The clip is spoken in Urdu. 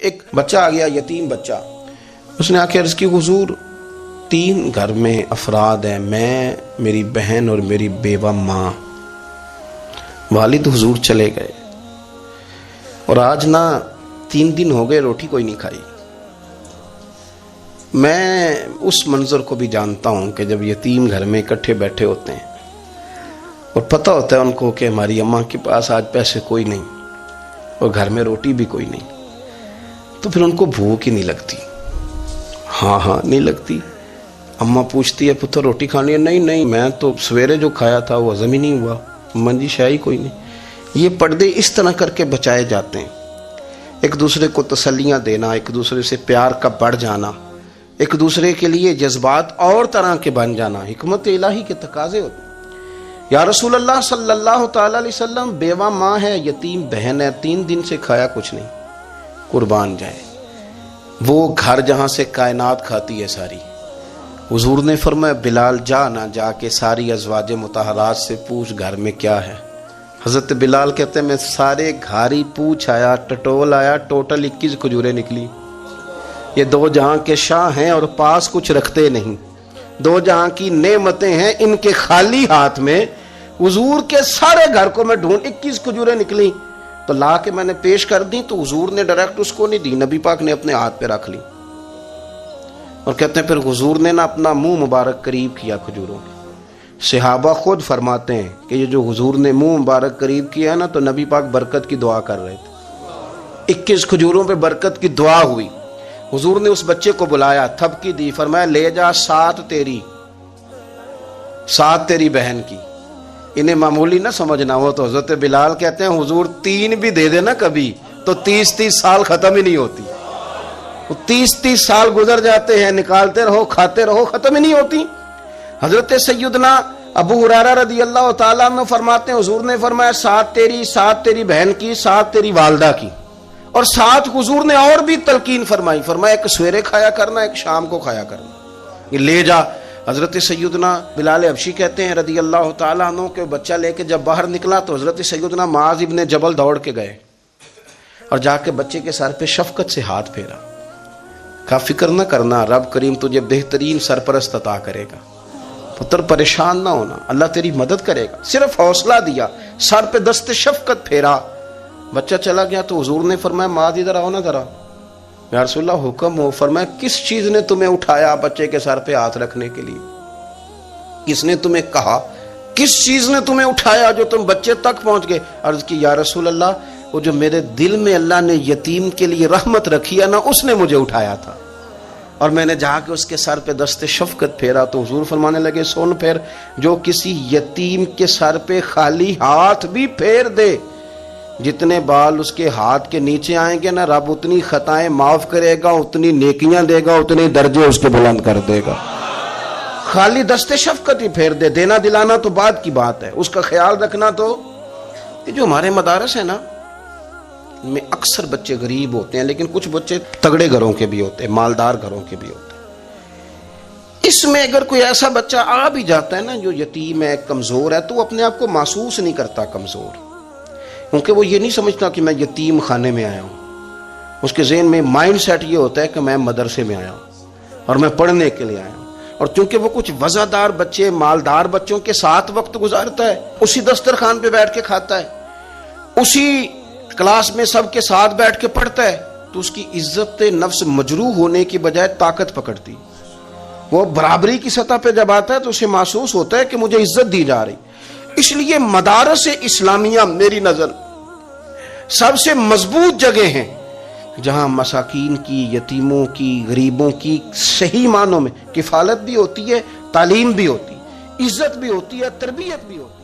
ایک بچہ آ گیا، یتیم بچہ. اس نے آ کے عرض کی حضور 3 گھر میں افراد ہیں، میں، میری بہن اور میری بیوہ ماں. والد حضور چلے گئے اور آج نہ 3 دن ہو گئے روٹی کوئی نہیں کھائی. میں اس منظر کو بھی جانتا ہوں کہ جب یتیم گھر میں اکٹھے بیٹھے ہوتے ہیں اور پتہ ہوتا ہے ان کو کہ ہماری اماں کے پاس آج پیسے کوئی نہیں اور گھر میں روٹی بھی کوئی نہیں، تو پھر ان کو بھوک ہی نہیں لگتی. ہاں نہیں لگتی. اماں پوچھتی ہے پتر روٹی کھانی ہے؟ نہیں میں تو سویرے جو کھایا تھا وہ ہضم ہی نہیں ہوا. اماں جی شاہی کوئی نہیں. یہ پردے اس طرح کر کے بچائے جاتے ہیں. ایک دوسرے کو تسلیاں دینا، ایک دوسرے سے پیار کا بڑھ جانا، ایک دوسرے کے لیے جذبات اور طرح کے بن جانا حکمت الہی کے تقاضے ہوتے ہیں. یا رسول اللہ صلی اللہ تعالی علیہ وسلم بیوہ ماں ہے، یتیم بہن ہے، 3 دن سے کھایا کچھ نہیں. قربان جائے وہ گھر جہاں سے کائنات کھاتی ہے ساری. حضور نے فرمایا بلال جا کے ساری ازواج مطہرات سے پوچھ گھر میں کیا ہے. حضرت بلال کہتے ہیں میں سارے گھاری پوچھ آیا، ٹٹول آیا، ٹوٹل 21 کھجوریں نکلی. یہ 2 جہاں کے شاہ ہیں اور پاس کچھ رکھتے نہیں. 2 جہاں کی نعمتیں ہیں، ان کے خالی ہاتھ میں حضور کے سارے گھر کو میں ڈھونڈ 21 کھجوریں نکلی تو لا کے میں نے پیش کر دی تو حضور نے ڈائریکٹ اس کو نہیں دی، نبی پاک نے اپنے ہاتھ پہ رکھ لی. اور کہتے ہیں پھر حضور نے نا اپنا منہ مبارک قریب کیا کھجوروں کے. صحابہ خود فرماتے ہیں کہ یہ جو حضور نے منہ مبارک قریب کیا نا تو نبی پاک برکت کی دعا کر رہے تھے. 21 کھجوروں پہ برکت کی دعا ہوئی. حضور نے اس بچے کو بلایا، تھپکی دی، فرمایا لے جا 7 تیری 7 تیری بہن کی. انہیں معمولی نہ سمجھنا ہو تو حضرت بلال کہتے ہیں حضور 3 بھی دے دینا کبھی تو 30 سال ختم ہی نہیں ہوتی. 30 سال گزر جاتے ہیں، نکالتے رہو کھاتے رہو، ختم ہی نہیں ہوتی. حضرت سیدنا ابو ہریرہ رضی اللہ تعالیٰ عنہ فرماتے ہیں حضور نے فرمایا 7 تیری، 7 تیری بہن کی، 7 تیری والدہ کی، اور 7 حضور نے اور بھی تلقین فرمائی. فرمایا ایک سویرے کھایا کرنا، ایک شام کو کھایا کرنا. یہ لے جا. حضرت سیدنا بلال حبشی کہتے ہیں رضی اللہ تعالیٰ عنہ کہ بچہ لے کے جب باہر نکلا تو حضرت سیدنا معاذ ابن جبل دوڑ کے گئے اور جا کے بچے کے سر پہ شفقت سے ہاتھ پھیرا. کا فکر نہ کرنا، رب کریم تجھے بہترین سرپرست عطا کرے گا. پتر پریشان نہ ہونا، اللہ تیری مدد کرے گا. صرف حوصلہ دیا، سر پہ دست شفقت پھیرا. بچہ چلا گیا تو حضور نے فرمایا معاذ ادھر آؤ نا ذرا. یا رسول اللہ حکم ہو. فرمایا کس چیز نے تمہیں اٹھایا بچے کے سر پہ ہاتھ رکھنے کے لیے؟ کس نے تمہیں کہا؟ کس چیز نے تمہیں اٹھایا جو تم بچے تک پہنچ گئے؟ عرض کی یا رسول اللہ وہ جو میرے دل میں اللہ نے یتیم کے لیے رحمت رکھی ہے نا اس نے مجھے اٹھایا تھا، اور میں نے جا کے اس کے سر پہ دست شفقت پھیرا. تو حضور فرمانے لگے سن پھر جو کسی یتیم کے سر پہ خالی ہاتھ بھی پھیر دے، جتنے بال اس کے ہاتھ کے نیچے آئیں گے نا رب اتنی خطائیں معاف کرے گا، اتنی نیکیاں دے گا، اتنے درجے اس کے بلند کر دے گا. خالی دست شفقت ہی پھیر دے. دینا دلانا تو بعد کی بات ہے، اس کا خیال رکھنا. تو یہ جو ہمارے مدارس ہیں نا ان میں اکثر بچے غریب ہوتے ہیں، لیکن کچھ بچے تگڑے گھروں کے بھی ہوتے ہیں، مالدار گھروں کے بھی ہوتے ہیں. اس میں اگر کوئی ایسا بچہ آ بھی جاتا ہے نا جو یتیم ہے، کمزور ہے، تو وہ اپنے آپ کو محسوس نہیں کرتا کمزور، کیونکہ وہ یہ نہیں سمجھتا کہ میں یتیم خانے میں آیا ہوں. اس کے ذہن میں مائنڈ سیٹ یہ ہوتا ہے کہ میں مدرسے میں آیا ہوں اور میں پڑھنے کے لیے آیا ہوں. اور چونکہ وہ کچھ وزادار بچے، مالدار بچوں کے ساتھ وقت گزارتا ہے، اسی دسترخوان پہ بیٹھ کے کھاتا ہے، اسی کلاس میں سب کے ساتھ بیٹھ کے پڑھتا ہے، تو اس کی عزت نفس مجروح ہونے کی بجائے طاقت پکڑتی. وہ برابری کی سطح پہ جب آتا ہے تو اسے محسوس ہوتا ہے کہ مجھے عزت دی جا رہی. اس لیے مدارس اسلامیہ میری نظر سب سے مضبوط جگہ ہیں جہاں مساکین کی، یتیموں کی، غریبوں کی صحیح معنوں میں کفالت بھی ہوتی ہے، تعلیم بھی ہوتی ہے، عزت بھی ہوتی ہے، تربیت بھی ہوتی ہے.